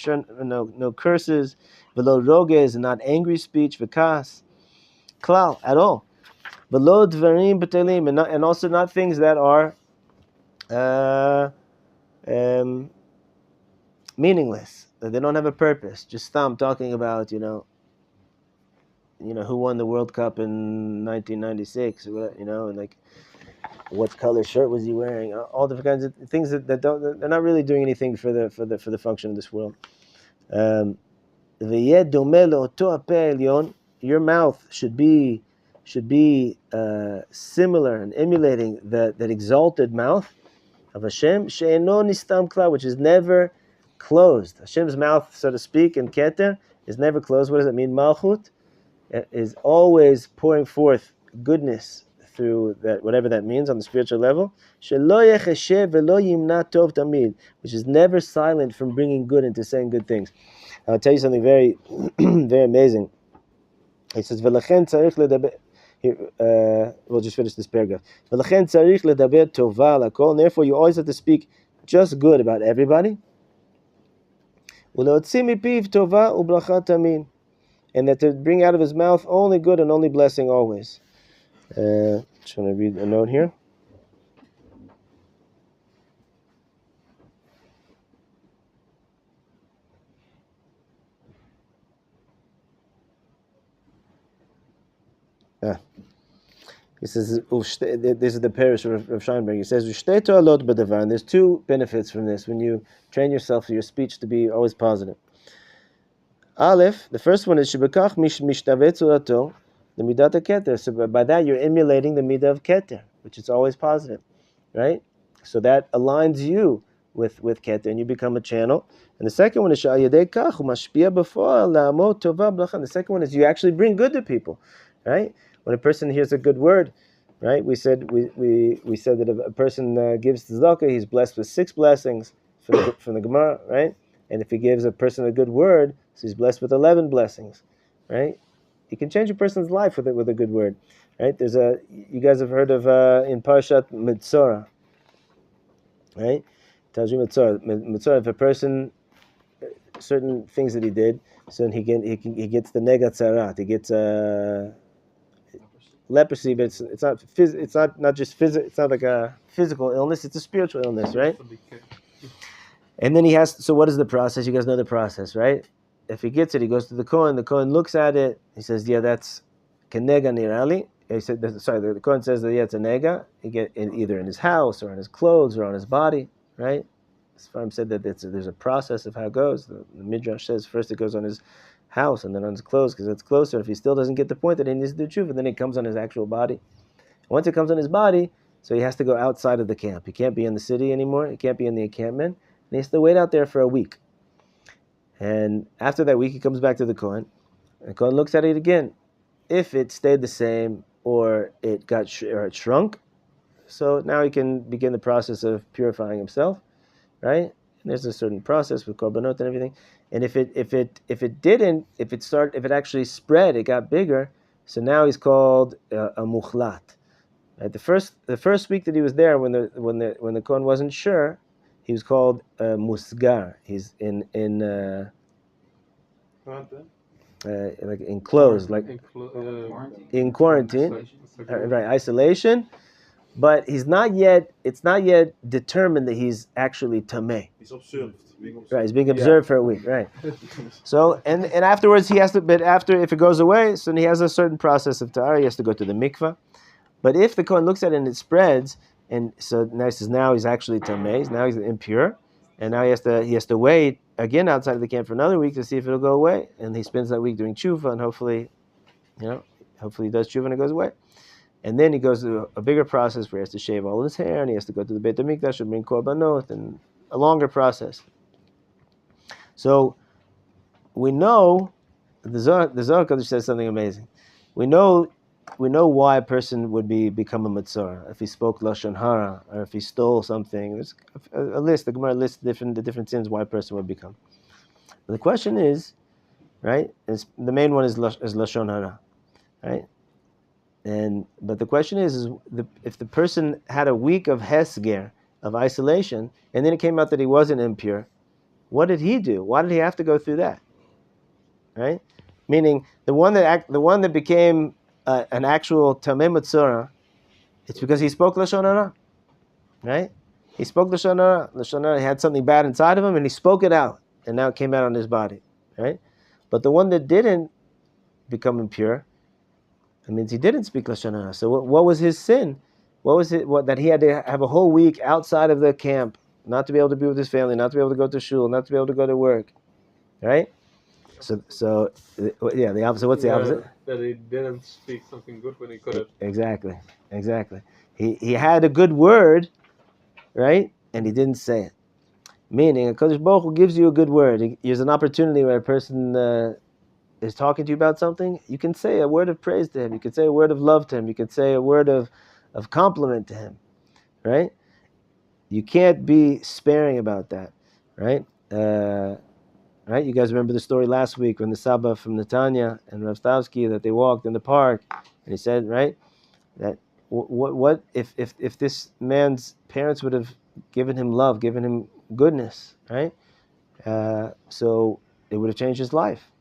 [SPEAKER 2] no curses. Velo roges, and not angry speech. V'kas, klal, at all. Velo dvarim b'telim, and also not things that are meaningless. That they don't have a purpose. Just talking about, who won the World Cup in 1996, and like, what color shirt was he wearing? All different kinds of things that they're not really doing anything for the function of this world. Your mouth should be similar and emulating that exalted mouth of Hashem, she'eno nistam kla, which is never closed. Hashem's mouth, so to speak, in Keter is never closed. What does it mean? Malchut is always pouring forth goodness through that, whatever that means on the spiritual level. Which is never silent from bringing good into saying good things. I'll tell you something very, very amazing. He says, we'll just finish this paragraph. And therefore, you always have to speak just good about everybody. And that to bring out of his mouth only good and only blessing always. Just want to read a note here. He says, this is the parish of Scheinberg. He says, and there's two benefits from this when you train yourself for your speech to be always positive. Aleph, the first one is Shebekach mishtaveh tzurato, the midat keter. So by that you're emulating the midah of keter, which is always positive, right? So that aligns you with keter, and you become a channel. And the second one is Shal yedei kach umashpia b'foal la'amot tova b'lacha. The second one is you actually bring good to people, right? When a person hears a good word, right? We said that if a person gives tzedakah, he's blessed with 6 blessings from the Gemara, right? And if he gives a person a good word, so he's blessed with 11 blessings, right? You can change a person's life with a good word, right? You guys have heard of in Parshat Mitzorah, right? It tells you Mitzorah, if a person, certain things that he did, so he gets the negat sarat, he gets leprosy, but it's not just physical. It's not like a physical illness; it's a spiritual illness, right? And then so what is the process? You guys know the process, right? If he gets it, he goes to the Kohen. The Kohen looks at it. He says, "Yeah, that's kenega nirali." He said, the Kohen says that it's a nega. He get it either in his house or in his clothes or on his body, right? Sfarim said that there's a process of how it goes. The Midrash says first it goes on his house and then on his clothes because it's closer. If he still doesn't get the point that he needs to do tshuva, then it comes on his actual body. Once it comes on his body, so he has to go outside of the camp. He can't be in the city anymore. He can't be in the encampment. And he has to wait out there for a week. And after that week, he comes back to the Kohen. And the Kohen looks at it again. If it stayed the same or it got or it shrunk, so now he can begin the process of purifying himself, right? And there's a certain process with korbanot and everything. And if it actually spread, it got bigger. So now he's called a muchlat. Right? The first week that he was there, when the Kohen wasn't sure, he was called musgar. He's like enclosed, like in quarantine, right? Isolation. But he's not yet. It's not yet determined that he's actually tameh.
[SPEAKER 3] He's observed.
[SPEAKER 2] Right, he's being observed for a week. Right. So and afterwards he has to. But after, if it goes away, so he has a certain process of tahara. He has to go to the mikvah. But if the Kohen looks at it and it spreads, and so now he says now he's actually tameh. Now he's impure, and now he has to wait again outside of the camp for another week to see if it'll go away. And he spends that week doing tshuva, and hopefully he does tshuva and it goes away. And then he goes through a bigger process where he has to shave all his hair, and he has to go to the Beit HaMikdash and bring korbanot, and a longer process. So we know the Zohar Kodesh says something amazing. We know why a person would become a Matzor. If he spoke Lashon Hara, or if he stole something. There's a list. The Gemara lists the different sins why a person would become. But the question is, right? The main one is Lashon Hara, right? But the question is if the person had a week of hesger, of isolation, and then it came out that he wasn't impure, what did he do? Why did he have to go through that? Right? Meaning the one that became an actual tameh matzora, it's because he spoke lashon hara, right? He spoke lashon hara. Lashon hara, he had something bad inside of him, and he spoke it out, and now it came out on his body, right? But the one that didn't become impure, it means he didn't speak lashon hara. So what was his sin? What was it? That he had to have a whole week outside of the camp, not to be able to be with his family, not to be able to go to shul, not to be able to go to work, right? So yeah, the opposite. What's the opposite?
[SPEAKER 9] That he didn't speak something good when he could have.
[SPEAKER 2] Exactly. He had a good word, right? And he didn't say it. Meaning, HaKadosh Baruch Hu gives you a good word. There's an opportunity where a person is talking to you about something. You can say a word of praise to him. You can say a word of love to him. You can say a word of compliment to him, right? You can't be sparing about that, right? Right? You guys remember the story last week when the Saba from Netanya and Rav Stavsky, that they walked in the park, and he said, right, that what if this man's parents would have given him love, given him goodness, right? So it would have changed his life.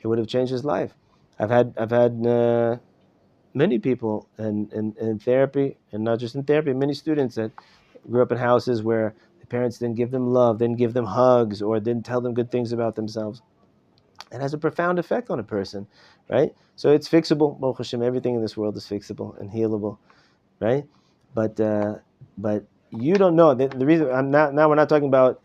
[SPEAKER 2] It would have changed his life. I've had many people in therapy, and not just in therapy, many students that grew up in houses where the parents didn't give them love, didn't give them hugs, or didn't tell them good things about themselves. It has a profound effect on a person, right? So it's fixable. Baruch Hashem, everything in this world is fixable and healable, right? But you don't know. The reason now we're not talking about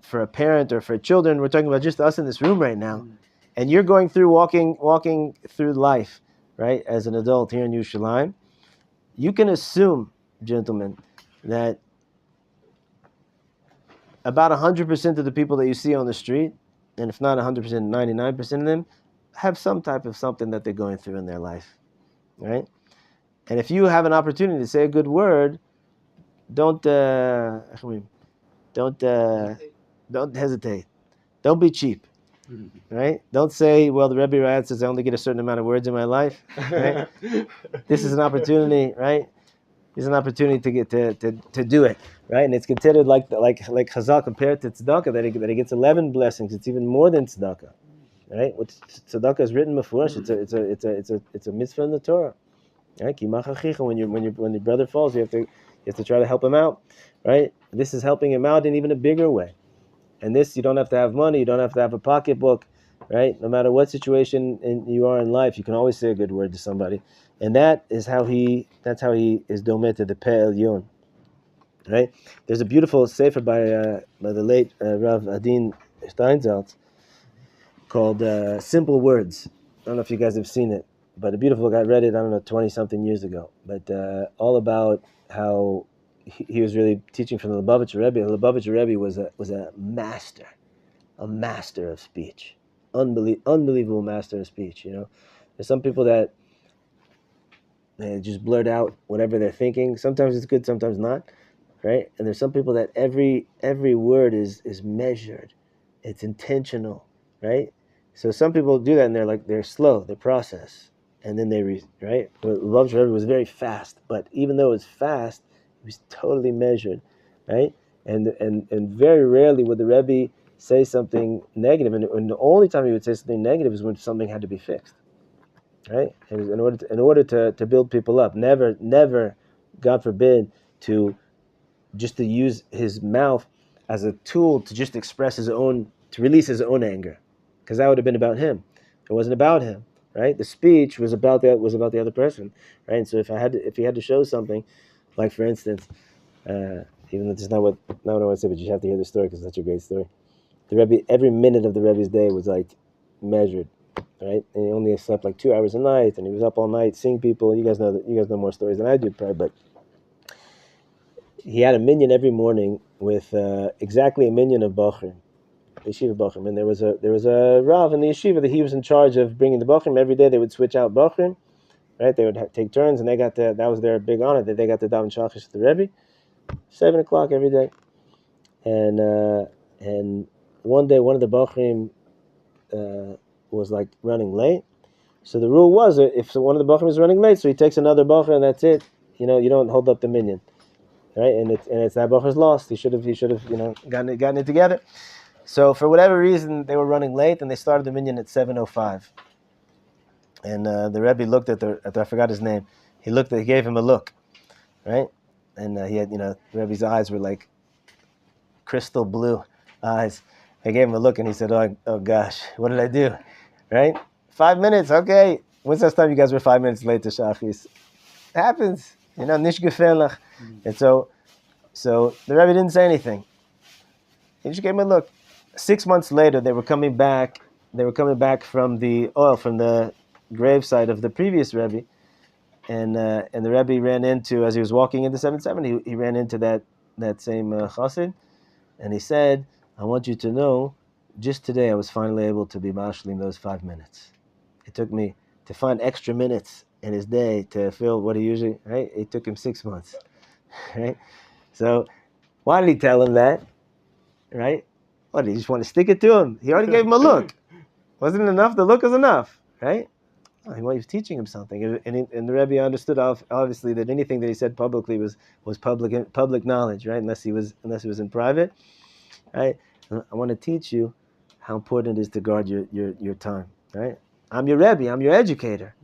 [SPEAKER 2] for a parent or for children. We're talking about just us in this room right now, and you're going through walking through life, right? As an adult here in Yerushalayim, you can assume, gentlemen, that about 100% of the people that you see on the street, and if not 100%, 99% of them, have some type of something that they're going through in their life, right? And if you have an opportunity to say a good word, don't hesitate. Don't be cheap, right? Don't say, well, the Rebbe Rayat says I only get a certain amount of words in my life, right? This is an opportunity, right? It's an opportunity to get to do it, right? And it's considered like Chazal compared to tzedakah, that he gets 11 blessings. It's even more than tzedakah, right? What tzedakah is written before us. It's a mitzvah in the Torah, right? Kimach achicha, when your brother falls, you have to try to help him out, right? This is helping him out in even a bigger way. And this, you don't have to have money, you don't have to have a pocketbook, right? No matter what situation you are in life, you can always say a good word to somebody. And that's how he is domeh to the Peh Elyon, right? There's a beautiful Sefer by the late Rav Adin Steinsaltz called Simple Words. I don't know if you guys have seen it, but a beautiful book. I read it, 20-something years ago. But all about how he was really teaching from the Lubavitcher Rebbe. The Lubavitcher Rebbe was a master of speech, unbelievable master of speech. You know, there's some people that They just blurt out whatever they're thinking. Sometimes it's good, sometimes not, right? And there's some people that every word is measured. It's intentional, right? So some people do that and they're slow, they process, and then right? But Lubavitcher Rebbe was very fast, but even though it was fast, it was totally measured, right? And very rarely would the Rebbe say something negative, and the only time he would say something negative is when something had to be fixed. Right, and in order to build people up, never, God forbid, to use his mouth as a tool to just express to release his own anger, because that would have been about him. It wasn't about him, right? The speech was about the other person, right? And so if he had to show something, like for instance, even though this is not what I want to say, but you have to hear the story because it's such a great story. The Rebbe, every minute of the Rebbe's day was like measured. Right, and he only slept like 2 hours a night, and he was up all night seeing people. You guys know more stories than I do, probably. But he had a minyan every morning with exactly a minyan of bachrim, yeshiva bachrim, and there was a rav in the yeshiva that he was in charge of bringing the bachrim every day. They would switch out bachrim, right? They would take turns, and that was their big honor that they got to daven shachris with the Rebbe, 7 o'clock every day, and one day one of the bachrim was like running late. So the rule was that if one of the bachrim is running late, so he takes another bachar and that's it. You don't hold up the minyan, right? And it's that bachar's lost. He should have gotten it together. So for whatever reason they were running late and they started the minyan at 7:05. And the Rebbe looked at I forgot his name. He gave him a look, right? And he had the Rebbe's eyes were like crystal blue eyes. He gave him a look and he said, "Oh gosh, what did I do?" Right? 5 minutes, okay. When's the last time you guys were 5 minutes late to Shachis? It happens, nish gefährlich. And so the Rebbe didn't say anything. He just gave him a look. 6 months later, they were coming back. They were coming back from the graveside of the previous Rebbe, and the Rebbe ran into, as he was walking into 770, he ran into that same chassid, and he said, "I want you to know, just today I was finally able to be mashlim those 5 minutes. It took me to find extra minutes in his day to fill what he usually, right? It took him 6 months, right? So why did he tell him that, right? What, did he just want to stick it to him? He already gave him a look. Wasn't it enough? The look was enough, right? Oh, he was teaching him something. And the Rebbe understood, obviously, that anything that he said publicly was public knowledge, right? Unless he was in private, right? I want to teach you how important it is to guard your time, right? I'm your Rebbe, I'm your educator,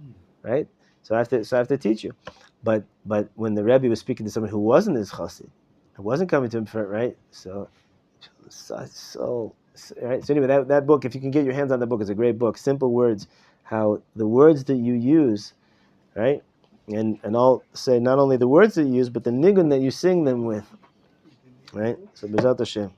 [SPEAKER 2] right? So I have to teach you. But when the Rebbe was speaking to someone who wasn't his chassid, who wasn't coming to him for it, right? So right. So anyway, that book, if you can get your hands on that book, is a great book. Simple Words, how the words that you use, right? And I'll say not only the words that you use, but the nigun that you sing them with, right? So B'ezrat Hashem.